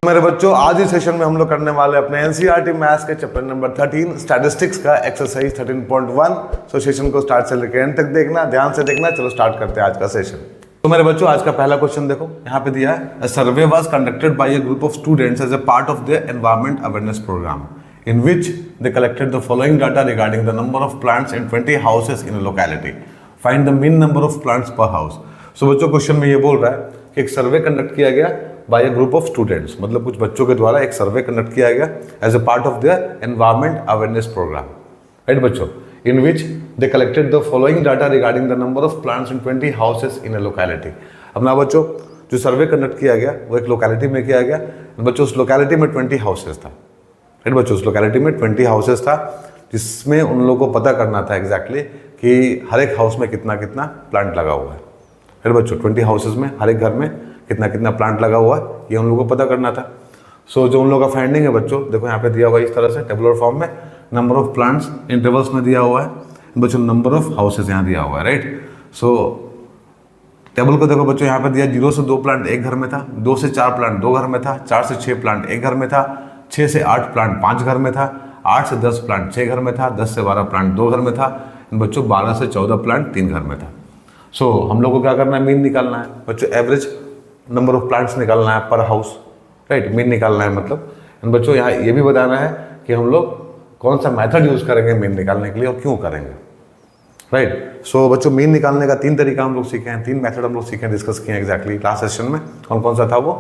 मेरे बच्चों, आज इस सेशन में हम लोग करने वाले अपने एनसीईआरटी मैथ्स के चैप्टर नंबर 13 स्टैटिस्टिक्स का एक्सरसाइज 13.1। सो सेशन को स्टार्ट से लेकर एंड तक देखना, ध्यान से देखना। चलो स्टार्ट करते हैं आज का सेशन। तो मेरे बच्चों, आज का पहला क्वेश्चन देखो, यहाँ पे दिया है a survey was conducted by a group of students as a part of their environment awareness programme in which they collected the following data regarding the number of plants in 20 houses in a locality. Find the mean number of plants per house. So बच्चों, question में ये बोल रहा है कि एक सर्वे conduct किया गया by a group of students, मतलब कुछ बच्चों के द्वारा एक सर्वे कंडक्ट किया गया as a part of their environment awareness programme, right बच्चों, in which they collected the following data regarding the number of plants in 20 houses in a locality. अब ना बच्चों, जो सर्वे कंडक्ट किया गया वो एक लोकेलिटी में किया गया। बच्चों, उस लोकेलिटी में 20 हाउसेस था, राइट बच्चों, उस लोकेलिटी में 20 हाउसेस था, जिसमें उन लोगों को पता करना था एग्जैक्टली कि हर एक हाउस में कितना कितना प्लांट लगा हुआ है, राइट बच्चों। 20 हाउसेस में हर एक घर में कितना कितना प्लांट लगा हुआ है, ये उन लोगों को पता करना था। सो जो उन लोगों का फाइंडिंग है बच्चों, देखो यहाँ पे दिया हुआ है इस तरह से टेबुलर फॉर्म में। नंबर ऑफ प्लांट्स इंटरवल्स में दिया हुआ है बच्चों, नंबर ऑफ हाउसेस यहाँ दिया हुआ है, राइट। सो टेबल को देखो बच्चों, यहाँ पे दिया 0 से 2 प्लांट एक घर में था, 2 से 4 प्लांट 2 घर में था, 4 से 6 प्लांट एक घर में था, 6 से 8 प्लांट 5 घर में था, 8 से 10 प्लांट 6 घर में था, 10 से 12 प्लांट 2 घर में था बच्चों, 12 से 14 प्लांट 3 घर में था। सो हम लोग को क्या करना है, मीन निकालना है बच्चों, एवरेज नंबर ऑफ प्लांट्स निकालना है पर हाउस, राइट, मीन निकालना है। मतलब बच्चों यहाँ ये भी बताना है कि हम लोग कौन सा मेथड यूज करेंगे मीन निकालने के लिए और क्यों करेंगे, राइट। सो बच्चों, मीन निकालने का 3 तरीका हम लोग सीखे हैं, 3 मेथड हम लोग सीखे हैं, डिस्कस किए हैं एग्जैक्टली लास्ट सेशन में। कौन कौन सा था वो?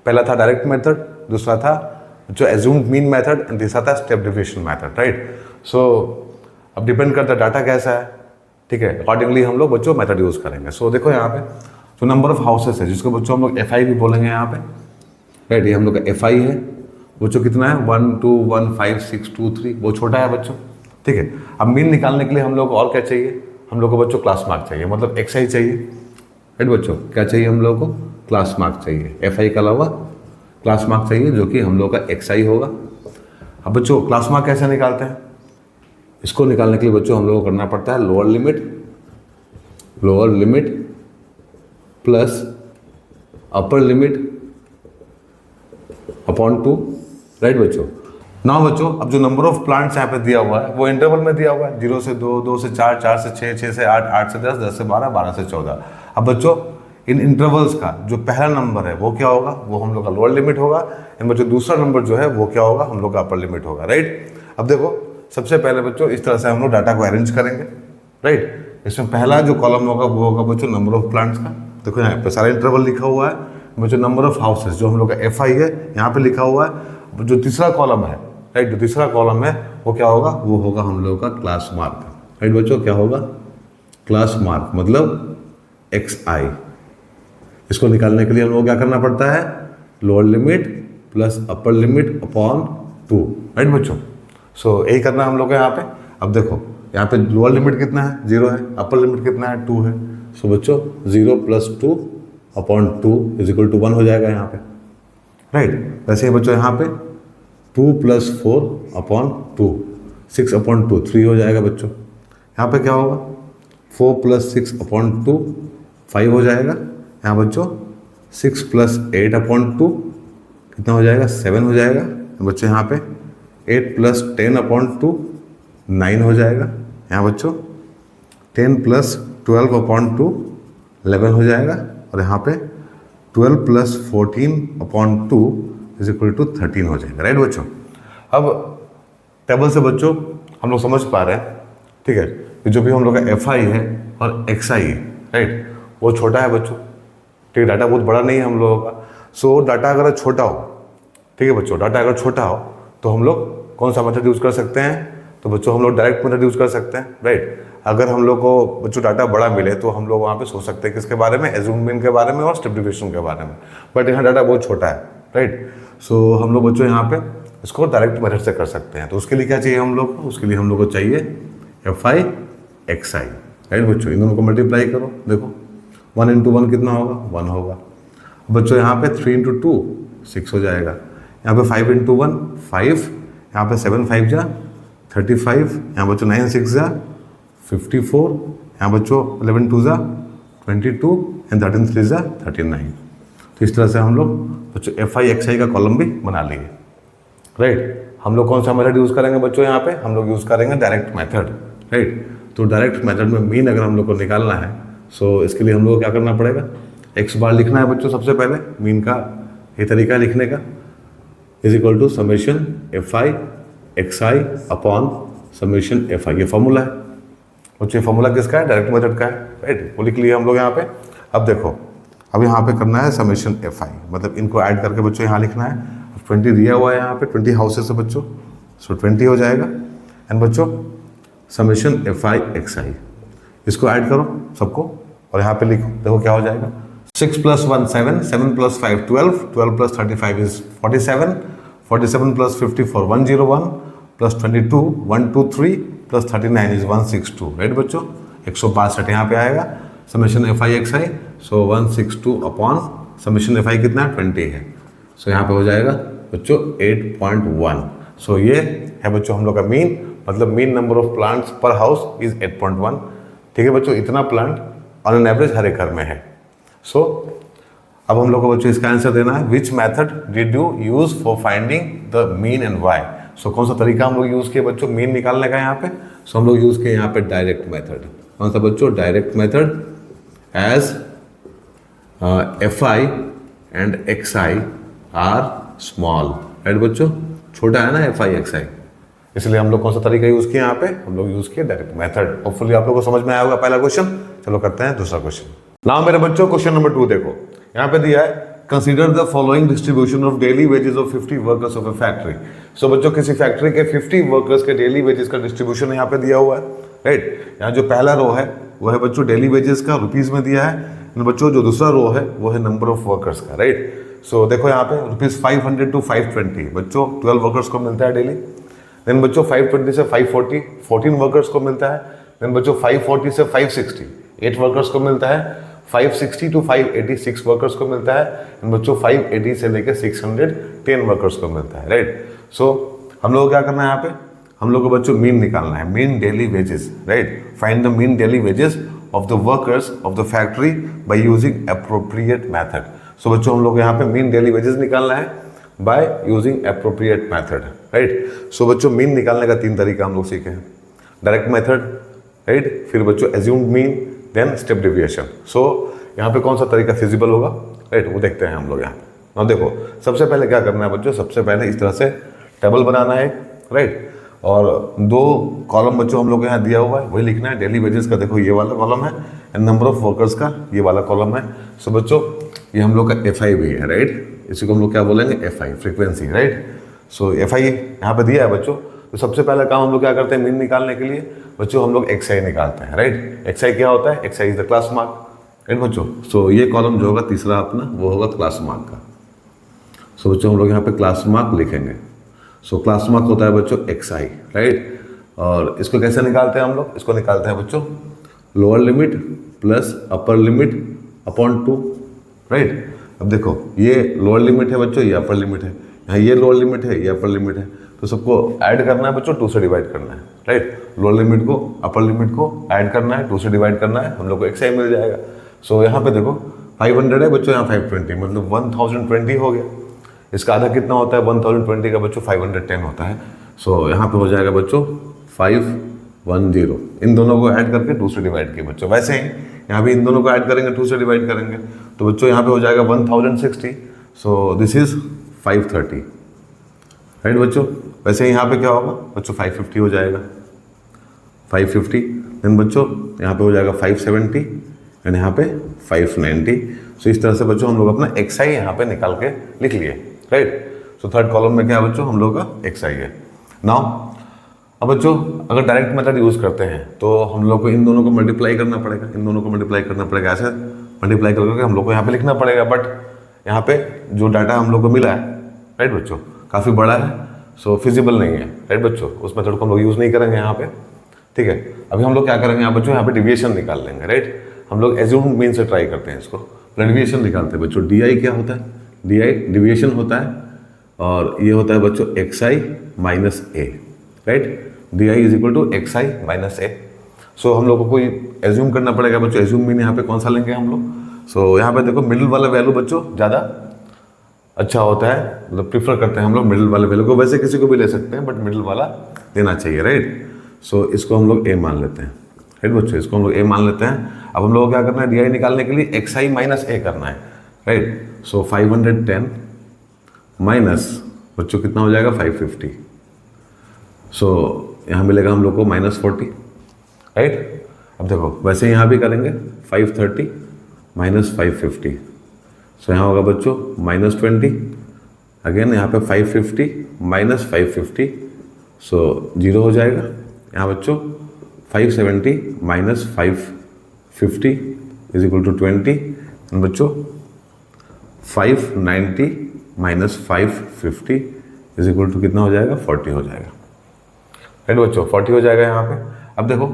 पहला था डायरेक्ट मेथड, दूसरा था जो एज्यूम्ड मीन मेथड एंड तीसरा था स्टेप डेविएशन मेथड, राइट। सो अब डिपेंड करता है डाटा कैसा है, ठीक है, अकॉर्डिंगली हम लोग बच्चों मेथड यूज करेंगे। सो देखो यहाँ पे जो नंबर ऑफ हाउसेस है, जिसको बच्चों हम लोग FI भी बोलेंगे यहाँ पे, राइट, ये हम लोग का FI है बच्चों। कितना है? 1 2 1 5 6 2 3, वो छोटा है बच्चों, ठीक है। अब मीन निकालने के लिए हम लोग को और क्या चाहिए? हम लोग को बच्चों क्लास मार्क चाहिए, मतलब XI चाहिए, राइट बच्चों। क्या चाहिए हम लोग को? क्लास मार्क चाहिए। FI के अलावा क्लास मार्क चाहिए, जो कि हम लोग का XI होगा। अब बच्चों, क्लास मार्क कैसे निकालते हैं? इसको निकालने के लिए बच्चों हम लोग को करना पड़ता है lower limit plus upper limit upon 2, right बच्चों। ना बच्चों, अब जो नंबर ऑफ प्लांट्स यहाँ पे दिया हुआ है वो इंटरवल में दिया हुआ है, 0 से 2, 2 से 4, 4 से 6, 6 से 8, 8 से 10, 10 से 12, 12 से 14। अब बच्चों, इन इंटरवल्स का जो पहला नंबर है वो क्या होगा? वो हम लोग का लोअर लिमिट होगा। इन बच्चों, दूसरा नंबर जो है वो क्या होगा? हम लोग का अपर लिमिट होगा, राइट। अब देखो, सबसे पहले बच्चों इस तरह से हम लोग डाटा को अरेंज करेंगे, राइट। इसमें पहला जो कॉलम होगा वो होगा बच्चों नंबर ऑफ प्लांट्स का। देखो यहाँ पे सारा इंटरवल लिखा हुआ है बच्चों। नंबर ऑफ हाउसेस जो हम लोग का FI है यहाँ पे लिखा हुआ है। जो तीसरा कॉलम है, राइट, जो तीसरा कॉलम है वो क्या होगा? वो होगा हम लोग का क्लास मार्क, राइट बच्चों। क्या होगा? क्लास मार्क, मतलब XI। इसको निकालने के लिए हम लोग क्या करना पड़ता है? Lower limit plus upper limit upon 2, right बच्चों। सो यही करना हम लोग को यहाँ पे। अब देखो यहाँ पे लोअर लिमिट कितना है? 0 है, अपर लिमिट कितना है? 2 है। सो बच्चों 0 + 2 अपॉन 2 = 1 हो जाएगा यहाँ पे, राइट। वैसे ही बच्चों यहाँ पे 2 + 4 अपॉन 2, 6 अपॉन 2 3 हो जाएगा बच्चों। यहाँ पे क्या होगा? 4 + 6 अपॉन 2 5 हो जाएगा। यहाँ बच्चों 6 + 8 अपॉन 2 कितना हो जाएगा? 7 हो जाएगा बच्चों। यहाँ पे 8 + 10 अपॉन 2 9 हो जाएगा। यहाँ बच्चों 10 + 12 अपॉन 2 11 हो जाएगा। और यहाँ पे 12 + 14 अपॉन 2 = 13 हो जाएगा, राइट बच्चों। अब टेबल से बच्चों हम लोग समझ पा रहे हैं, ठीक है, कि जो भी हम लोग का FI है और XI है, राइट, वो छोटा है बच्चों, ठीक है। डाटा बहुत बड़ा नहीं है हम लोगों का। सो डाटा अगर छोटा हो, ठीक है बच्चों, डाटा अगर छोटा हो तो हम लोग कौन सा मेथड यूज़ कर सकते हैं? तो बच्चों हम लोग डायरेक्ट मेथड यूज़ कर सकते हैं, राइट। अगर हम लोग को बच्चों डाटा बड़ा मिले तो हम लोग वहाँ पे सोच सकते हैं किसके बारे में? एज्यूम्ड मीन के बारे में और स्टेप डेविएशन के बारे में। बट यहाँ डाटा बहुत छोटा है, राइट। सो हम लोग बच्चों यहाँ पे इसको डायरेक्ट मेथड से कर सकते हैं। तो उसके लिए क्या चाहिए हम लोग को? उसके लिए हम लोग को चाहिए FI XI, राइट बच्चों। इन दोनों को मल्टीप्लाई करो, देखो 1 × 1 कितना होगा? 1 होगा बच्चों। यहाँ पे 3 × 2 6 हो जाएगा। यहाँ पे 5 × 1 5, यहाँ पे 7 5 जा 35, यहाँ बच्चों 9 6 जा 54, यहाँ बच्चों 11 2 जा 22 एंड 13 3 जा 39। तो इस तरह से हम लोग बच्चों एफ आई एक्स आई का कॉलम भी बना लिए, राइट। हम लोग कौन सा मेथड यूज़ करेंगे बच्चों, यहाँ पे हम लोग यूज़ करेंगे डायरेक्ट मेथड, राइट। तो डायरेक्ट मेथड में मीन अगर हम लोग को निकालना है, सो इसके लिए हम लोग को क्या करना पड़ेगा, एक्स बार लिखना है बच्चों सबसे पहले, मीन का ये तरीका है लिखने का, is equal to summation F I X I upon summation F I, ये फॉर्मूला है बच्चों। फॉर्मूला किसका है, डायरेक्ट मेथड का है, राइट। वो लिख लिए हम लोग यहाँ पे। अब देखो, अब यहाँ पे करना है समेशन एफ आई, मतलब इनको ऐड करके बच्चों यहाँ लिखना है। 20 दिया हुआ है यहाँ पे, 20 हाउसेस है बच्चों, सो 20 हो जाएगा। एंड बच्चों समेशन एफ आई एक्स आई, इसको ऐड करो सबको और यहाँ पे लिखो, देखो क्या हो जाएगा। 6 + 1 7, 7 + 5 12, 12 + 35 इज 47, 47 + 54 101, + 22 123, + 39 इज 162, राइट बच्चों। 162 यहाँ पे आएगा summation F I X I, so 162 upon summation F I कितना है 20 है, सो यहाँ पे हो जाएगा बच्चों 8.1। सो ये है बच्चों हम लोग का मीन, मतलब mean number of plants per house is 8.1। ठीक है बच्चों, इतना प्लांट ऑन एन एवरेज हर एक घर में है। सो अब हम लोग को बच्चों इसका आंसर देना है, which method did you use for finding the mean and why. So कौन सा तरीका हम लोग यूज किए बच्चों मीन निकालने का यहाँ पे, सो हम लोग यूज किए यहाँ पे डायरेक्ट मेथड। कौन सा बच्चों, direct method, as F I and X I are small, right बच्चों, छोटा है ना एफ आई एक्स आई, इसलिए हम लोग कौन सा तरीका यूज किया यहाँ पे, हम लोग यूज किए डायरेक्ट मेथड। होपफुली आप लोगों को समझ में आया होगा पहला क्वेश्चन। चलो करते हैं दूसरा क्वेश्चन। नाउ मेरे बच्चों क्वेश्चन नंबर 2 देखो, यहाँ पे दिया है consider the following distribution of daily wages of 50 workers of a factory. So बच्चों किसी फैक्ट्री के 50 वर्कर्स के डेली वेजेस का डिस्ट्रीब्यूशन यहाँ पे दिया हुआ है, राइट। यहाँ जो पहला रो है वो है बच्चों डेली वेजेस का, रुपीज में दिया है। बच्चों जो दूसरा रो है वो है नंबर ऑफ वर्कर्स का, राइट। सो देखो यहाँ पे ₹500 to 520 बच्चों 12 वर्कर्स को मिलता है डेली। देन बच्चों 520 से 540 14 वर्कर्स को मिलता है। देन बच्चों 540 से 560 8 वर्कर्स को मिलता है। 560 to 580 6 वर्कर्स को मिलता है। एंड बच्चों 580 से लेकर 600 10 वर्कर्स को मिलता है, राइट। सो हम लोग को क्या करना है यहाँ पे, हम लोग को बच्चों मीन निकालना है, mean daily wages, right. Find the mean daily wages of the workers of the factory by using appropriate method. So बच्चों हम लोग यहाँ पे मीन डेली वेजेस निकालना है by using appropriate method, right. So बच्चों मीन निकालने का 3 तरीका हम लोग सीखे हैं, डायरेक्ट मेथड, राइट, फिर बच्चों assumed mean, then step deviation. So यहाँ पे कौन सा तरीका फिजिबल होगा, राइट, वो देखते हैं हम लोग यहाँ पे। अब देखो सबसे पहले क्या करना है बच्चों, सबसे पहले इस तरह से टेबल बनाना है, राइट, और 2 कॉलम बच्चों हम लोग यहाँ दिया हुआ है वही लिखना है। डेली वेजेस का देखो ये वाला कॉलम है, एंड नंबर ऑफ वर्कर्स का ये वाला कॉलम है। सो बच्चों ये हम लोग का एफ आई भी है, राइट, इसी को हम लोग क्या बोलेंगे F I, frequency, right. So F I यहाँ पे दिया है बच्चों। तो सबसे पहला काम हम लोग क्या करते हैं मीन निकालने के लिए बच्चों, हम लोग एक्स आई निकालते हैं, राइट। एक्स आई क्या होता है, x I is the class mark, right बच्चों। सो ये कॉलम जो होगा तीसरा अपना वो होगा क्लास मार्क का। सो बच्चों हम लोग यहाँ पे क्लास मार्क लिखेंगे। सो क्लास मार्क होता है बच्चों एक्स आई, राइट। और इसको कैसे निकालते हैं हम लोग, इसको निकालते हैं बच्चों lower limit plus upper limit upon 2, right. अब देखो ये लोअर लिमिट है बच्चों, ये अपर लिमिट है, यहाँ ये लोअर लिमिट है, ये अपर लिमिट है, तो सबको ऐड करना है बच्चों, 2 से डिवाइड करना है, राइट। लोअर लिमिट को अपर लिमिट को ऐड करना है, 2 से डिवाइड करना है, हम लोग को एक्स आई मिल जाएगा। सो यहाँ पे देखो 500 है बच्चों, यहाँ 520 मतलब 1020 हो गया। इसका आधा कितना होता है 1020 का बच्चों, 510 होता है। सो यहाँ पे हो जाएगा बच्चों 510, इन दोनों को ऐड करके 2 से डिवाइड किए बच्चों। वैसे ही यहाँ भी इन दोनों को ऐड करेंगे, 2 से डिवाइड करेंगे, तो बच्चों यहाँ पे हो जाएगा 1060। सो दिस इज 530, राइट बच्चों। वैसे ही यहाँ पे क्या होगा बच्चों 550 हो जाएगा, 550। देन बच्चों यहाँ पे हो जाएगा 570 एंड यहाँ पे 590। सो इस तरह से बच्चों हम लोग अपना एक्स आई यहाँ पे निकाल के लिख लिए, राइट। सो थर्ड कॉलम में क्या है बच्चों, हम लोग का एक्स आई है। नाउ अब बच्चों अगर डायरेक्ट मेथड यूज़ करते हैं तो हम लोग को इन दोनों को मल्टीप्लाई करना पड़ेगा, इन दोनों को मल्टीप्लाई करना पड़ेगा, ऐसे मल्टीप्लाई करके हम लोग को यहाँ पे लिखना पड़ेगा। बट यहाँ पे जो डाटा हम लोग को मिला है, राइट बच्चों, काफ़ी बड़ा है, सो फिजिबल नहीं है, राइट बच्चों। उस मेथड को हम लोग यूज़ नहीं करेंगे यहाँ पे, ठीक है। अभी हम लोग क्या करेंगे यहाँ बच्चों, यहाँ पे डिविएशन निकाल लेंगे, राइट। हम लोग एज्यूम्ड मीन से ट्राई करते हैं इसको, डिविएशन निकालते हैं बच्चों। डी आई क्या होता है, डी आई डिविएशन होता है, और ये होता है बच्चों x i minus a, right. D i is equal to x i minus a. So हम लोग को कोई एज्यूम करना पड़ेगा बच्चों, एज्यूम मीन यहाँ पे कौन सा लेंगे हम लोग, सो यहाँ पे देखो मिडिल वाला वैल्यू बच्चों ज़्यादा अच्छा होता है, मतलब प्रीफर करते हैं हम लोग मिडिल वाले वैल्यू को। वैसे किसी को भी ले सकते हैं बट मिडिल वाला देना चाहिए, राइट। सो इसको हम लोग ए मान लेते हैं, राइट बच्चों, इसको हम लोग ए मान लेते हैं। अब हम लोग को क्या करना है, डी आई निकालने के लिए एक्स आई माइनस ए करना है, राइट। सो 510 माइनस बच्चों कितना हो जाएगा 550। सो यहाँ मिलेगा हम लोग को -40, राइट। अब देखो वैसे यहाँ भी करेंगे 530 माइनस 550। सो यहाँ होगा बच्चों -20, अगेन यहाँ पे 550 माइनस 550, सो 0 हो जाएगा। यहाँ बच्चों 570 माइनस 550 इज इक्वल टू 20, एंड बच्चों 590 माइनस 550 इज इक्वल टू कितना हो जाएगा 40 हो जाएगा, राइट बच्चों, 40 हो जाएगा यहाँ पे। अब देखो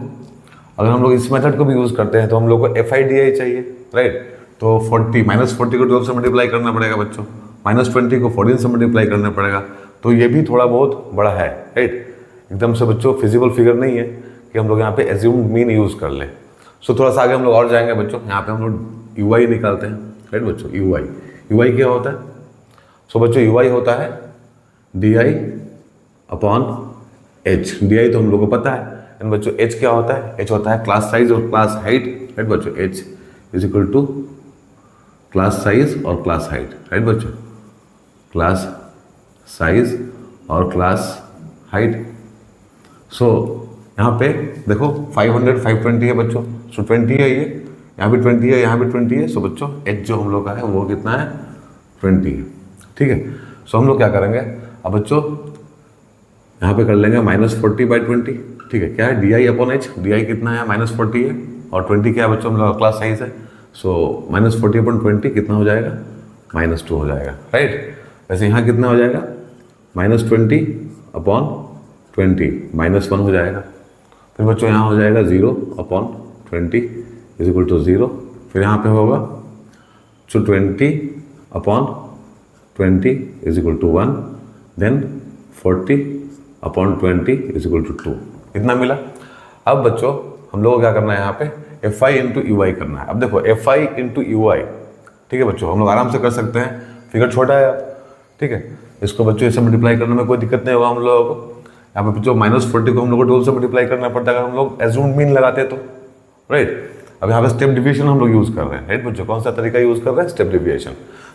अगर हम लोग इस मेथड को भी यूज़ करते हैं तो हम लोग को एफ आई डी आई चाहिए, राइट। तो 40 -40 को 12 से मल्टीप्लाई करना पड़ेगा बच्चों, -20 को 14 से मल्टीप्लाई करना पड़ेगा। तो ये भी थोड़ा बहुत बड़ा है, राइट। एकदम से बच्चों फिजिबल फिगर नहीं है कि हम लोग यहाँ पे एज्यूम्ड मीन यूज़ कर लें। सो थोड़ा सा आगे हम लोग और जाएंगे बच्चों, यहाँ पे हम लोग यू आई निकालते हैं, राइट बच्चों। यू आई क्या होता है? सो बच्चों यू आई होता है D I upon H. D I तो हम लोग को पता है, एंड बच्चों एच क्या होता है? एच होता है क्लास साइज और क्लास हाइट, राइट बच्चों। H is equal to class size और क्लास हाइट, राइट बच्चों। क्लास साइज और क्लास हाइट। सो यहाँ पे देखो 500 520 है बच्चों, सो 20 है ये, यहाँ भी 20 है, यहाँ भी 20 है। सो बच्चों एच जो हम लोग का है वो कितना है 20 है, ठीक है। सो हम लोग क्या करेंगे अब बच्चों, यहाँ पे कर लेंगे -40/20, ठीक है। क्या है D I upon H, D I कितना है -40 है, और 20 क्या है बच्चों हम लोग क्लास साइज है। सो -40/20 कितना हो जाएगा -2 हो जाएगा, राइट। वैसे यहाँ कितना हो जाएगा -20/20 -1 हो जाएगा। फिर बच्चों यहाँ हो जाएगा 0/20 इज इक्वल टू 0। फिर यहाँ पे होगा 20/20 is equal to 1, then 40/20 is equal to 2। इतना मिला। अब बच्चों हम लोग को क्या करना है यहाँ पे एफ आई इंटू यू आई करना है। अब देखो एफ आई इंटू यू आई, ठीक है बच्चों, हम लोग आराम से कर सकते हैं, फिगर छोटा है, ठीक है। इसको बच्चों इसे मल्टीप्लाई करने में कोई दिक्कत नहीं होगा हम लोगों को। यहाँ पे बच्चों -40 को हम लोग को 12 से मल्टीप्लाई करना पड़ता है अगर हम लोग एज्यूम्ड मीन लगाते तो, राइट। अब यहाँ पे स्टेप डिविएशन हम लोग यूज़ कर रहे हैं, राइट बच्चों। कौन सा तरीका यूज़ कर रहे हैं? Step deviation.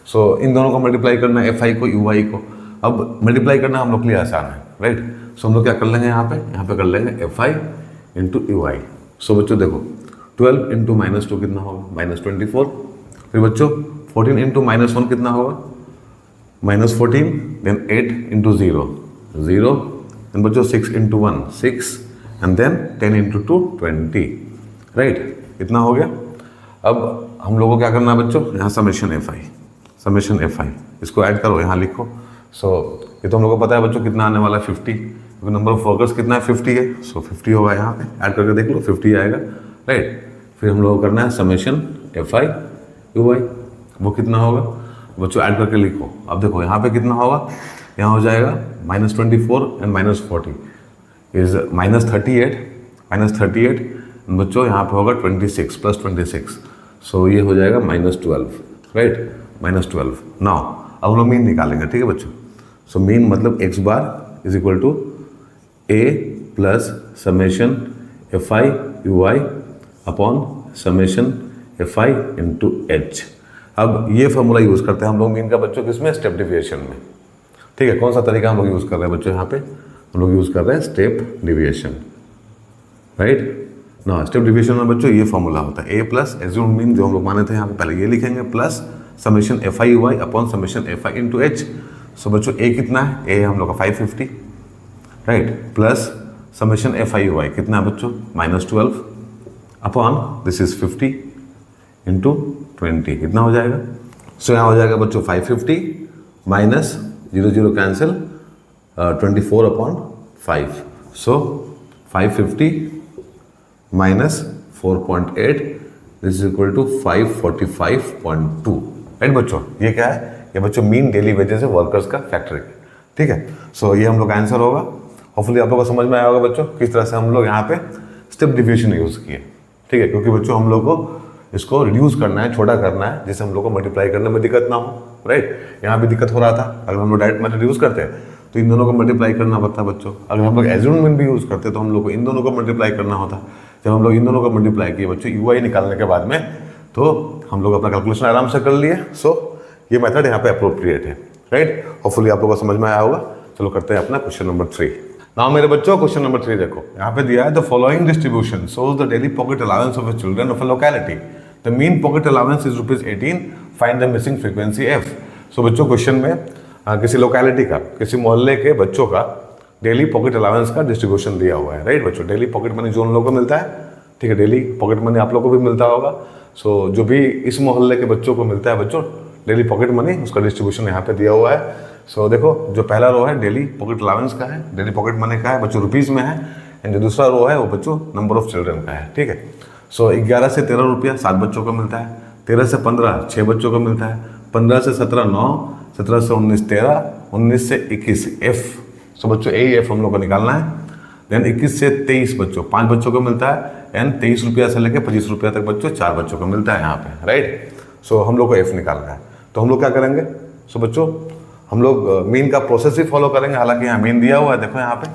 सो इन दोनों को मल्टीप्लाई करना है, एफ आई को यू आई को। अब मल्टीप्लाई करना हम लोग के लिए आसान है, राइट। सो हम लोग क्या कर लेंगे यहाँ पे कर लेंगे एफ आई इंटू यू आई। सो बच्चों देखो 12 इंटू -2 कितना होगा -24। फिर बच्चों 14 इंटू -1 कितना होगा -14, देन 8 इंटू 0 0, देन बच्चों 6 into 1 6, and then 10 into 2 20, right. इतना हो गया। अब हम लोगों को क्या करना है बच्चों, यहाँ समेशन एफ आई इसको ऐड करो, यहाँ लिखो। सो ये तो हम लोग को पता है बच्चों कितना आने वाला है 50, क्योंकि नंबर ऑफ वर्कर्स कितना है 50 है। सो 50 होगा, यहाँ पे ऐड करके देख लो 50 आएगा, राइट। फिर हम लोग को करना है समेशन एफ आई यू आई, वो कितना होगा बच्चों ऐड करके लिखो। अब देखो यहाँ पे कितना होगा, यहाँ हो जाएगा -24 एंड -40 इज -38 बच्चों। यहाँ पे होगा 26 + 26, सो ये हो जाएगा -12, राइट -12। नाउ अब हम लोग मीन निकालेंगे, ठीक है बच्चों। सो मीन मतलब x bar is equal to a plus summation F I you I upon summation F I into H. अब ये फॉर्मूला यूज़ करते हैं हम लोग मीन का बच्चों किसमें, स्टेप डिविएशन में, ठीक है। कौन सा तरीका हम लोग यूज़ कर रहे हैं बच्चों, यहाँ पे हम लोग यूज़ कर रहे हैं स्टेप डिविएशन, राइट ना। स्टेप डिविएशन में बच्चों ये फॉर्मूला होता है a प्लस एज्यूम्ड मीन जो हम लोग माने थे यहाँ पे, पहले ये लिखेंगे, plus summation F I you I upon summation F I into h. So बच्चों a कितना है, a है हम लोग का 550, right, plus summation F I you i कितना है बच्चों -12 अपॉन दिस इज 50 इंटू 20, कितना हो जाएगा। सो यहाँ हो जाएगा बच्चों 550 minus 0 0 cancel 24/5। So 550 minus 4.8 this is equal to 545.2, right बच्चों। ये क्या है, ये बच्चों मीन डेली वेजेस है वर्कर्स का फैक्टरी, ठीक है। सो ये हम लोग का आंसर होगा। होपफुली आप लोगों को समझ में आया होगा बच्चों किस तरह से हम लोग यहाँ पे स्टेप डिविएशन यूज़ किए, ठीक है। क्योंकि बच्चों हम लोग को इसको रिड्यूस करना है, छोटा करना है, जिससे हम लोग को मल्टीप्लाई करने में दिक्कत ना हो, राइट। यहाँ भी दिक्कत हो रहा था, अगर हम लोग डायरेक्ट मेथड यूज़ करते हैं तो इन दोनों को मल्टीप्लाई करना पड़ता बच्चों। अगर हम लोग एज्यूम्ड मीन भी यूज़ करते तो हम लोग को इन दोनों को मल्टीप्लाई करना होता। जब हम लोग इन दोनों को मल्टीप्लाई किए बच्चों UI निकालने के बाद में, तो हम लोग अपना कैलकुलेशन आराम से कर लिए। सो ये मेथड यहाँ पे अप्रोप्रिएट है, राइट। होपफुली आप लोगों को समझ में आया होगा। चलो करते हैं अपना क्वेश्चन नंबर 3। नाउ मेरे बच्चों क्वेश्चन नंबर 3 देखो, यहाँ पे दिया है the following distribution shows the daily pocket allowance of the children of a locality. The mean pocket allowance is ₹18, find the missing frequency F। सो बच्चों क्वेश्चन में किसी लोकेलिटी का, किसी मोहल्ले के बच्चों का डेली पॉकेट अलाउंस का डिस्ट्रीब्यूशन दिया हुआ है, राइट बच्चों। डेली पॉकेट मनी जो उन लोगों को मिलता है, ठीक है, डेली पॉकेट मनी आप लोगों को भी मिलता होगा। सो जो भी इस मोहल्ले के बच्चों को मिलता है बच्चों डेली पॉकेट मनी, उसका डिस्ट्रीब्यूशन यहाँ पे दिया हुआ है। सो देखो जो पहला रो है डेली पॉकेट अलाउंस का है, डेली पॉकेट मनी का है बच्चों, रुपीज़ में है। एंड जो दूसरा रो है वो बच्चों नंबर ऑफ चिल्ड्रन का है, ठीक है। सो 11 से 13 रुपया 7 बच्चों को मिलता है, 13 से 15 6 बच्चों को मिलता है, 15 से 17 9, 17 से 19 13, 19 से 21 F। सो बच्चों AF हम लोग को निकालना है। देन 21 से 23 बच्चों 5 बच्चों को मिलता है। एंड 23 रुपया से लेकर 25 रुपया तक बच्चों 4 बच्चों को मिलता है यहाँ पे, राइट। सो हम लोग को F निकालना है, तो हम लोग क्या करेंगे। सो बच्चों हम लोग मीन का प्रोसेस ही फॉलो करेंगे। हालांकि यहाँ मीन दिया हुआ है, देखो यहाँ पे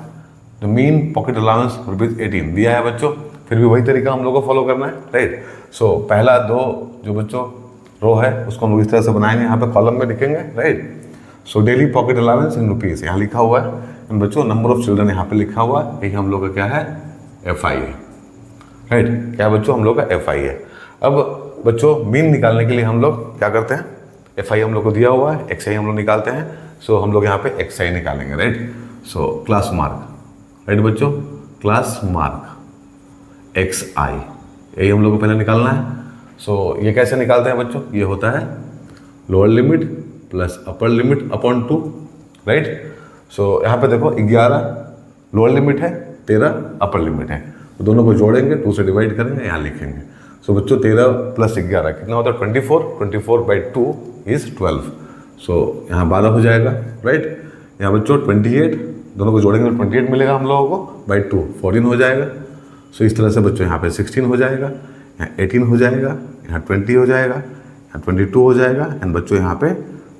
तो मीन पॉकेट अलाउंस ₹18 दिया है बच्चों, फिर भी वही तरीका हम लोग को फॉलो करना है, राइट। सो पहला दो जो बच्चों रो है उसको हम लोग इस तरह से बनाएंगे, यहाँ पे कॉलम में लिखेंगे, right. So daily pocket allowance in rupees यहाँ लिखा हुआ है। एंड बच्चों नंबर ऑफ चिल्ड्रन यहाँ पे लिखा हुआ है, यही हम लोग का क्या है FI है, राइट। क्या बच्चों हम लोग का FI है। अब बच्चों मीन निकालने के लिए हम लोग क्या करते हैं, FI हम लोग को दिया हुआ है, XI हम लोग निकालते हैं। सो हम लोग यहाँ पे XI निकालेंगे, right. So class mark, right बच्चों, क्लास मार्क XI यही हम लोग को पहले निकालना है। सो ये कैसे निकालते हैं बच्चों, ये होता है lower limit plus upper limit upon 2, right. So यहाँ पे देखो 11 लोअर लिमिट है, 13 अपर लिमिट है, तो दोनों को जोड़ेंगे, 2 से डिवाइड करेंगे, यहाँ लिखेंगे। सो बच्चों 13 प्लस 11 कितना होता है 24, 24/2 इज 12। सो यहाँ 12 हो जाएगा, राइट। यहाँ बच्चों 28 दोनों को जोड़ेंगे तो 28 मिलेगा हम लोगों को, बाई 2 14 हो जाएगा। सो इस तरह से बच्चों यहाँ पे 16 हो जाएगा, यहाँ 18 हो जाएगा, यहाँ 20 हो जाएगा, यहाँ 22 हो जाएगा, एंड बच्चों यहाँ पे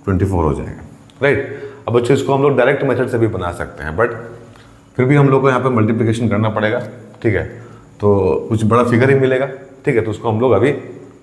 24 हो जाएगा, राइट। अब बच्चों इसको हम लोग डायरेक्ट मेथड से भी बना सकते हैं, बट फिर भी हम लोग को यहाँ पे मल्टीप्लिकेशन करना पड़ेगा, ठीक है। तो कुछ बड़ा फिगर ही मिलेगा, ठीक है, तो उसको हम लोग अभी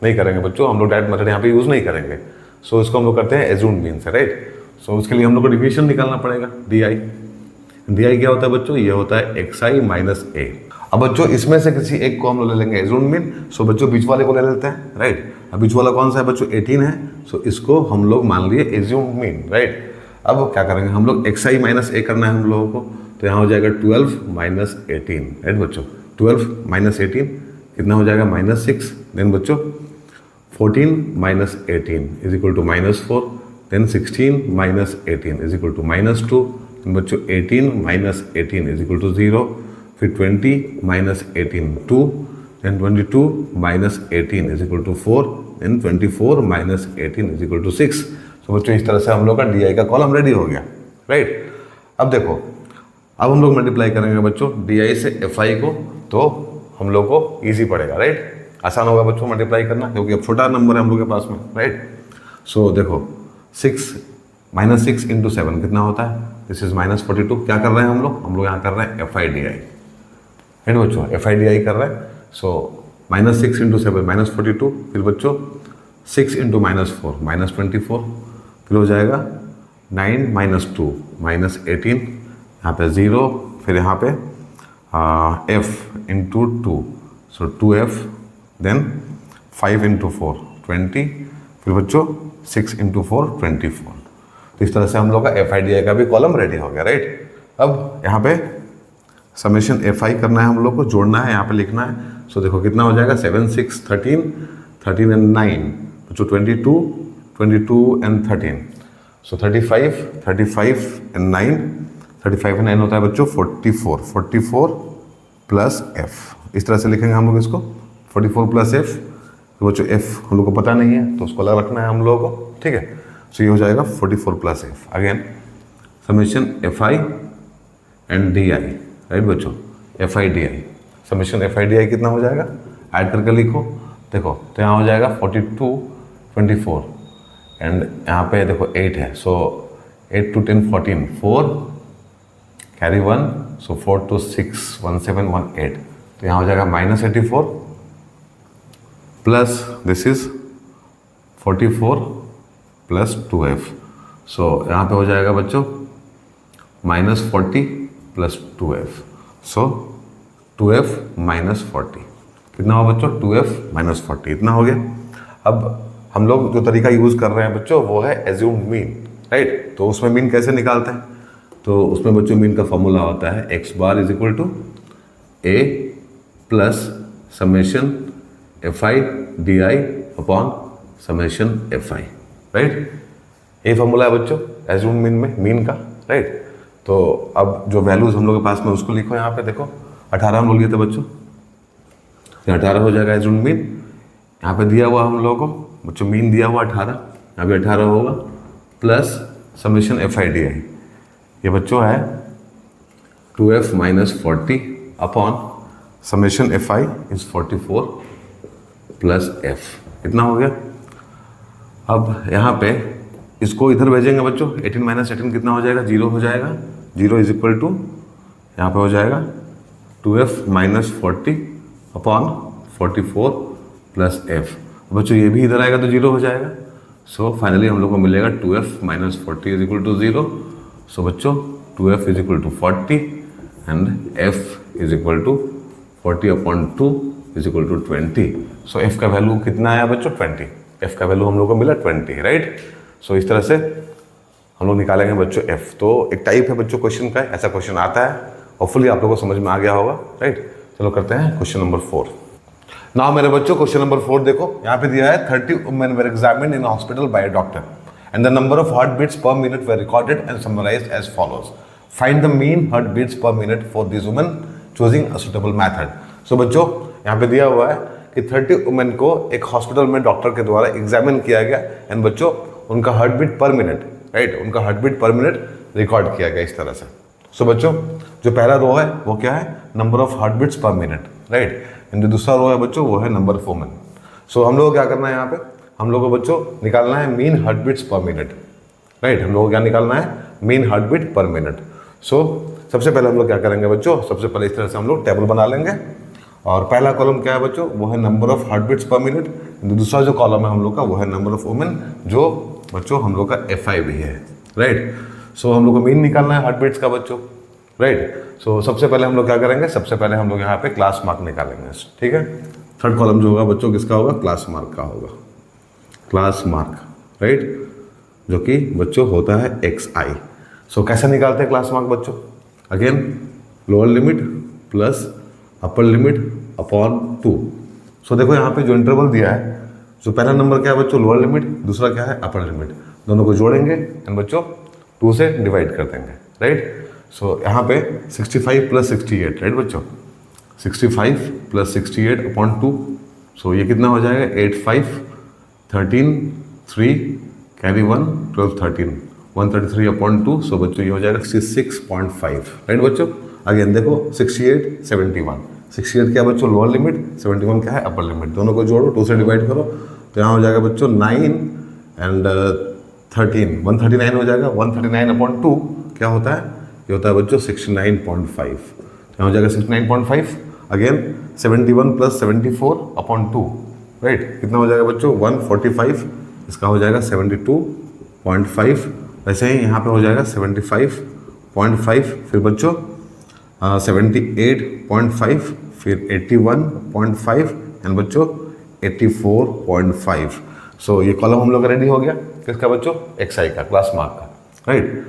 नहीं करेंगे बच्चों, हम लोग डायरेक्ट मेथड यहाँ पे यूज़ नहीं करेंगे। सो इसको हम लोग करते हैं एज्यूम्ड मीन से, राइट। सो उसके लिए हम लोग को डिवीजन निकालना पड़ेगा, DI क्या होता है बच्चों, ये होता है XI माइनस A। अब बच्चों इसमें से किसी एक को हम लोग ले लेंगे एज्यूम्ड मीन। सो बच्चों बीच वाले को ले लेते हैं, राइट। अब बीच वाला कौन सा है बच्चों 18 है, सो इसको हम लोग मान लिए एज्यूम्ड मीन, राइट। अब क्या करेंगे हम लोग XI माइनस A करना है हम लोगों को, तो यहाँ हो जाएगा 12 माइनस 18, राइट बच्चों। 12 माइनस 18 कितना हो जाएगा -6। देन बच्चों 14 minus 18 is equal to -4। Then 16 minus 18 is equal to -2। Then बच्चों 18 माइनस 18 इज इक्वल टू 0। फिर 20 minus 18 2। Then 22 minus 18 is equal to 4। Then 24 minus 18 is equal to 6। तो बच्चों इस तरह से हम लोग का DI का कॉलम रेडी हो गया, राइट। अब देखो अब हम लोग मल्टीप्लाई करेंगे बच्चों DI से FI को, तो हम लोग को ईजी पड़ेगा, राइट। आसान होगा बच्चों मल्टीप्लाई करना, क्योंकि अब छोटा नंबर है हम लोग के पास में, राइट। सो देखो 6 -6 × 7 कितना होता है, दिस इज -42। क्या कर रहे हैं हम लोग यहाँ कर रहे हैं FI/DI, राइट बच्चों, FI/DI कर रहे हैं। सो -6 × 7 -42, फिर बच्चों 6 × -4 -24, फिर हो जाएगा 9 - 2 -18, यहाँ पे 0, फिर यहाँ पे F × 2, सो 2F। देन 5 × 4 20, फिर बच्चों 6 × 4 24। तो इस तरह से हम लोग का FI/DI का भी कॉलम रेडी हो गया, राइट। अब यहाँ पे समेशन FI करना है हम लोग को, जोड़ना है, यहाँ पे लिखना है। सो देखो कितना हो जाएगा 7 6 13 13 and 9 बच्चों 22 22 and 13। सो 35 and 9 35 and 9 होता है बच्चों 44 प्लस F। इस तरह से लिखेंगे हम लोग इसको 44 प्लस F। तो बच्चों F हम लोग को पता नहीं है, तो उसको अलग रखना है हम लोगों को, ठीक है। सो ये हो जाएगा 44 plus F। Again summation FI and DI, right बच्चों, FI/DI। समेशन FI/DI कितना हो जाएगा, ऐड करके लिखो देखो तो यहाँ हो जाएगा 42 24 एंड यहाँ पे देखो 8 है, सो 8 to 10 14 4 कैरी 1, सो 4 to 6 17 1 8, तो यहाँ हो जाएगा -84 plus this is 44 plus 2f, सो यहाँ पे हो जाएगा बच्चों -40 प्लस 2f, सो 2f -40 कितना हो बच्चों 2f -40 इतना हो गया। अब हम लोग जो तरीका यूज़ कर रहे हैं बच्चों वो है एज्यूम्ड मीन, राइट। तो उसमें मीन कैसे निकालते हैं, तो उसमें बच्चों मीन का फॉर्मूला होता है x bar is equal to a plus summation fi di upon summation fi, right. ये फॉर्मूला है बच्चों एज्यूम्ड मीन में, मीन का, राइट। तो अब जो वैल्यूज हम लोग के पास में उसको लिखो, यहाँ पे देखो 18 हम लोग लिए थे बच्चों, 18 हो जाएगा एज्यूम्ड मीन। यहाँ पे दिया हुआ हम लोगों को बच्चों मीन दिया हुआ 18, यहाँ पे 18 होगा प्लस समेशन fi di, ये बच्चों है 2f -40 upon summation fi is 44 plus f, इतना हो गया। अब यहाँ पे इसको इधर भेजेंगे बच्चों, 18 - 18 कितना हो जाएगा 0 हो जाएगा, 0 इज इक्वल टू यहाँ पे हो जाएगा 2f -40 अपॉन 44 प्लस f। बच्चों ये भी इधर आएगा तो 0 हो जाएगा, सो फाइनली हम लोग को मिलेगा 2f -40 is equal to 0, so बच्चों 2f is equal to 40 and f is equal to 40 upon 2 is equal to 20, so f का वैल्यू कितना आया बच्चों 20, f का वैल्यू हम लोग को मिला 20, राइट। सो इस तरह से हम लोग निकालेंगे बच्चों f। तो एक टाइप है बच्चों क्वेश्चन का, ऐसा क्वेश्चन आता है, होपफुली आप लोगों को समझ में आ गया होगा, राइट। चलो करते हैं क्वेश्चन नंबर 4। नाउ मेरे बच्चों क्वेश्चन नंबर 4 देखो, यहाँ पे दिया है 30 women were examined in a hospital by a doctor and the number of heartbeats per minute were recorded and summarized as follows. Find the mean heartbeats per minute for these women choosing a suitable method. So बच्चों यहाँ पे दिया हुआ है कि 30 women को एक hospital में डॉक्टर के द्वारा एग्जामिन किया गया एंड बच्चों उनका हार्टबीट पर मिनट, राइट, उनका हार्टबीट पर मिनट रिकॉर्ड किया गया इस तरह से। सो बच्चों जो पहला रो है वो क्या है, नंबर ऑफ हार्टबीट्स पर मिनट, राइट, एंड जो दूसरा रो है बच्चों वो है नंबर ऑफ वुमेन। सो हम लोग को क्या करना है, यहाँ पे हम लोग को बच्चों निकालना है मीन हार्टबीट्स पर मिनट, राइट। हम लोग को क्या निकालना है, मीन हार्टबीट पर मिनट। सो सबसे पहले हम लोग क्या करेंगे बच्चों, सबसे पहले इस तरह से हम लोग टेबल बना लेंगे और पहला कॉलम क्या है बच्चों वो है नंबर ऑफ हार्टबीट्स पर मिनट, दूसरा जो कॉलम है हम लोग का वो है नंबर ऑफ वुमेन, जो बच्चों हम लोग का fi भी है, राइट। सो हम लोग को मीन निकालना है हार्टबीट्स का बच्चों, राइट। सो सबसे पहले हम लोग क्या करेंगे, सबसे पहले हम लोग यहाँ पे क्लास मार्क निकालेंगे, ठीक है। थर्ड कॉलम जो होगा बच्चों किसका होगा, क्लास मार्क का होगा, क्लास मार्क, राइट, जो कि बच्चों होता है xi। सो कैसे निकालते हैं क्लास मार्क बच्चों, again lower limit plus upper limit upon 2। सो देखो यहाँ पे जो इंटरवल दिया है, जो पहला नंबर क्या है बच्चों लोअर लिमिट, दूसरा क्या है अपर लिमिट, दोनों को जोड़ेंगे एंड बच्चों 2 से डिवाइड कर देंगे, राइट। सो यहाँ पे 65 प्लस 68, राइट बच्चों, 65 प्लस 68 अपॉन 2, सो ये कितना हो जाएगा 8 5 13 3 कैरी 1 12 13 133 अपॉन 2, सो बच्चों ये हो जाएगा 66.5, राइट बच्चों। अगेन देखो 68 71, 68 क्या बच्चों लोअर लिमिट, 71 क्या है अपर लिमिट, दोनों को जोड़ो 2 से डिवाइड करो तो यहाँ हो जाएगा बच्चों 9 एंड 13 139 हो जाएगा, 139 अपॉन 2 क्या होता है, ये होता है बच्चों 69.5, यहाँ हो जाएगा 69.5। अगेन 71 प्लस 74 अपॉन 2, राइट, कितना हो जाएगा बच्चों 145, इसका हो जाएगा 72.5, वैसे ही यहाँ पे हो जाएगा 75.5, फिर बच्चों 78.5, फिर 81.5 एंड बच्चों 84.5। सो ये कॉलम हम लोग का रेडी हो गया किसका बच्चों, xi का, क्लास मार्क का, राइट।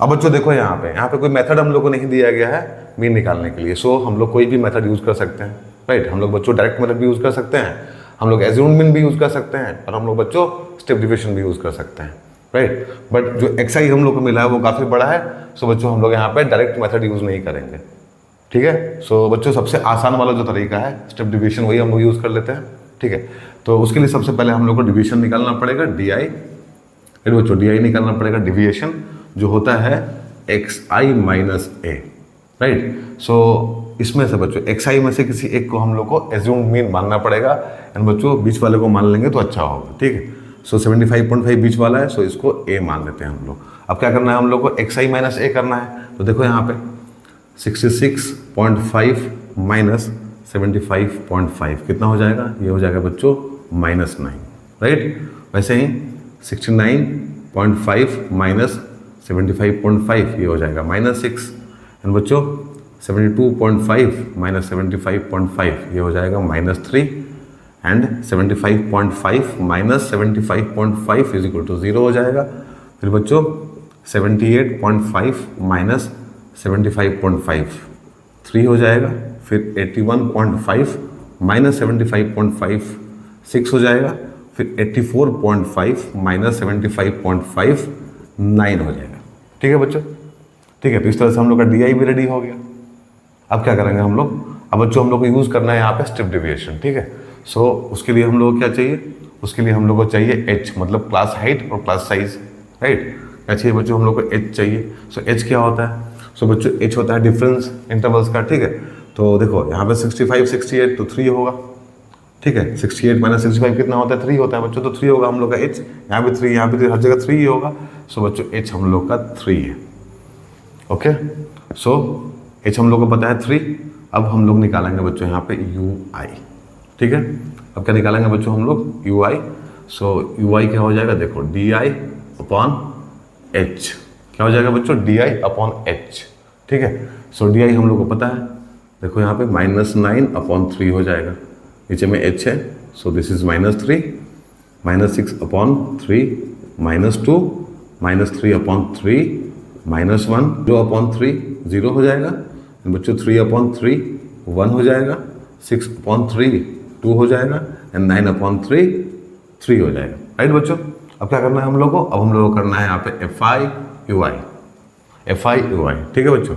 अब बच्चों देखो यहाँ पे कोई मेथड हम लोग को नहीं दिया गया है मीन निकालने के लिए, सो हम लोग कोई भी मेथड यूज़ कर सकते हैं, राइट। हम लोग बच्चों डायरेक्ट मेथड भी यूज़ कर सकते हैं, हम लोग एज्यूम्ड मीन भी यूज़ कर सकते हैं और हम लोग बच्चों स्टेप डिविएशन भी यूज़ कर सकते हैं, राइट। बट जो xi हम लोग को मिला है वो काफ़ी बड़ा है, सो बच्चों हम लोग यहाँ पे डायरेक्ट मेथड यूज़ नहीं करेंगे, ठीक है। सो बच्चों सबसे आसान वाला जो तरीका है स्टेप डिविएशन वही हम लोग यूज़ कर लेते हैं, ठीक है। तो उसके लिए सबसे पहले हम लोग को डिविएशन निकालना पड़ेगा, di, राइट बच्चों, di निकालना पड़ेगा, डिविएशन जो होता है xi माइनस a, राइट। सो इसमें से बच्चों xi में से किसी एक को हम लोग को एज्यूम्ड मीन मानना पड़ेगा, एंड बच्चों बीच वाले को मान लेंगे तो अच्छा होगा, ठीक है। सो 75.5 बीच वाला है, सो इसको a मान लेते हैं हम लोग। अब क्या करना है हम लोग को, xi माइनस a करना है। तो देखो यहाँ पे 66.5 माइनस 75.5 कितना हो जाएगा, ये हो जाएगा बच्चों -9, राइट। वैसे ही 69.5 माइनस 75.5 ये हो जाएगा -6, एंड बच्चों 72.5 माइनस 75.5 ये हो जाएगा -3, and 75.5 minus 75.5 is equal to 0 हो जाएगा। फिर बच्चों 78.5 माइनस 75.5 3 हो जाएगा। फिर 81.5 माइनस 75.5 6 हो जाएगा। फिर 84.5 माइनस 75.5 9 हो जाएगा, ठीक है बच्चों, ठीक है। तो इस तरह से हम लोग का डी आई भी रेडी हो गया। अब क्या करेंगे हम लोग, अब बच्चों हम लोग को यूज़ करना है यहाँ पे स्टेप डेविएशन, ठीक है। सो उसके लिए हम लोग को क्या चाहिए, उसके लिए हम लोग को चाहिए h, मतलब क्लास हाइट और क्लास साइज, राइट। क्या चाहिए बच्चों, हम लोग को h चाहिए। सो h क्या होता है, सो बच्चों h होता है डिफरेंस इंटरवल्स का, ठीक है। तो देखो यहाँ पे 65 68 तो 3 होगा, ठीक है। 68 माइनस 65 कितना होता है, 3 होता है बच्चों, तो 3 होगा हम लोग का h। यहाँ पे 3, यहाँ पे 3, हर जगह 3 ही होगा। सो बच्चों h हम लोग का 3 है, ओके। सो h हम लोग को पता है 3। अब हम लोग निकालेंगे बच्चों यहाँ पे ui, ठीक है। अब क्या निकालेंगे बच्चों हम लोग ui। सो ui क्या हो जाएगा, देखो di अपॉन h, क्या हो जाएगा बच्चों di अपॉन h, ठीक है। सो di हम लोग को पता है, देखो यहाँ पे -9 अपॉन 3 हो जाएगा, नीचे में h है, so this is -3, -6 upon 3 -2 -3 upon 3 -1 2 upon 3 0 हो जाएगा बच्चों। 3 अपॉन 3 1 हो जाएगा, 6 अपॉन 3 2 हो जाएगा, एंड 9 अपॉन 3 3 हो जाएगा, राइट बच्चों। अब क्या करना है हम लोग को, अब हम लोग को करना है यहाँ पे fi ui, ठीक है बच्चों।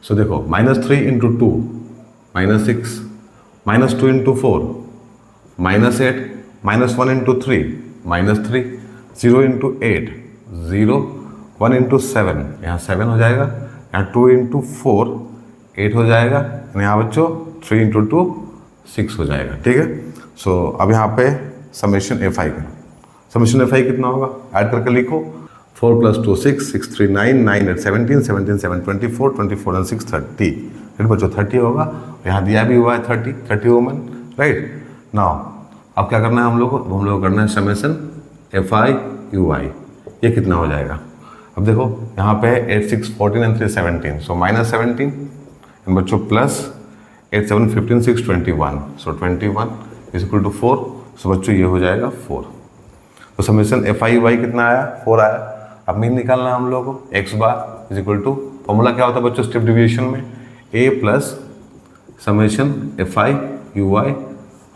सो देखो -3 into 2 -6, -2 into 4 -8, -1 into 3 -3, 0 into 8 0, 1 into 7 यहाँ 7 हो जाएगा, यहाँ 2 इंटू 4 8 हो जाएगा, यहाँ बच्चों 3 इंटू 2 6 हो जाएगा, ठीक है। सो अब यहाँ पे समेशन fi का, समेशन fi कितना होगा, ऐड करके लिखो। 4 + 2 6, 6 3 9, 9 8 17, 17 7 24, 24 and 6 30, फिर बच्चों 30 होगा। यहाँ दिया भी हुआ है 30 वुमेन, राइट। नाउ अब क्या करना है हम लोग को, हम लोग को करना है समेशन fi ui, ये कितना हो जाएगा। अब देखो यहाँ पे 8 6 14 and 3 17, सो -17, एंड बच्चों plus 8 7 15 6 21, so 21 is equal to 4, so बच्चों ये हो जाएगा 4। तो समेशन fi ui कितना आया, 4 आया। अब मीन निकालना है हम लोग को, x bar is equal to, formula क्या होता है बच्चों स्टेप डिविएशन में, a plus summation fi ui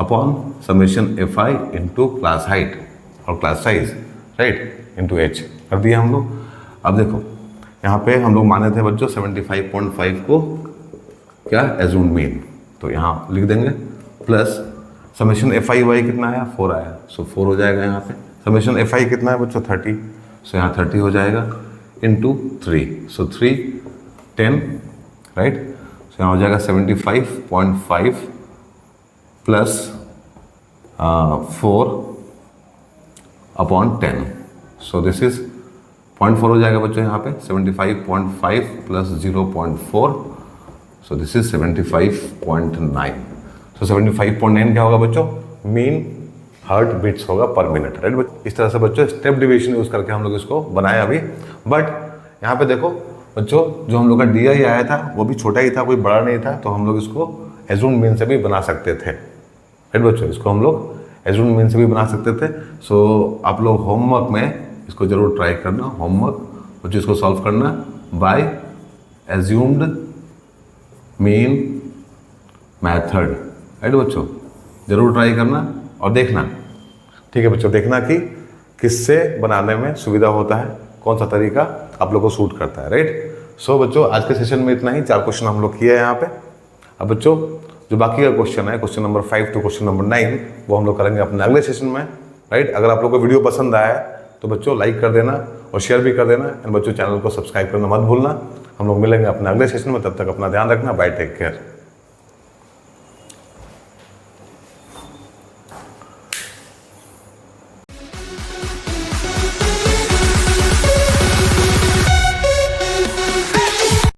upon summation fi into class height और class size, right, into h कर दिया हम लोग। अब देखो यहाँ पे हम लोग माने थे बच्चों 75.5 को क्या एज्यूम्ड मीन, तो यहाँ लिख देंगे प्लस समेशन fi ui कितना आया, 4 आया, सो 4 हो जाएगा यहाँ पे। समेशन fi कितना है बच्चों 30, सो यहाँ 30 हो जाएगा इंटू 3, सो 3 10, राइट। सो यहाँ हो जाएगा 75.5 plus 4 upon 10, so this is 0.4 हो जाएगा बच्चों यहाँ पे। 75.5 प्लस 0.4, सो दिस इज 75.9। सो 75.9 क्या होगा बच्चों, मीन हार्ट बीट्स होगा पर मिनट, राइट। इस तरह से बच्चों स्टेप डिवीजन यूज करके हम लोग इसको बनाए अभी। बट यहाँ पे देखो बच्चों जो हम लोग का डी आई आया था वो भी छोटा ही था, कोई बड़ा नहीं था, तो हम लोग इसको एज्यूम्ड मीन से भी बना सकते थे, राइट बच्चों। इसको हम लोग एज्यूम्ड मीन से भी बना सकते थे। सो आप लोग होमवर्क में इसको जरूर ट्राई करना, होमवर्क बच्चों इसको सॉल्व करना by assumed mean method, right बच्चों, जरूर ट्राई करना और देखना, ठीक है बच्चों, देखना कि किससे बनाने में सुविधा होता है, कौन सा तरीका आप लोग को सूट करता है, राइट। सो बच्चों आज के सेशन में इतना ही, 4 क्वेश्चन हम लोग किए हैं यहाँ पे। अब बच्चों जो बाकी का क्वेश्चन है, question number 5 to question number 9, वो हम लोग करेंगे अपने अगले सेशन में, राइट। अगर आप लोग को वीडियो पसंद आया है तो बच्चों लाइक कर देना और शेयर भी कर देना, एंड बच्चों चैनल को सब्सक्राइब करना मत भूलना। हम लोग मिलेंगे अपने अगले सेशन में, तब तक अपना ध्यान रखना, बाय, टेक केयर।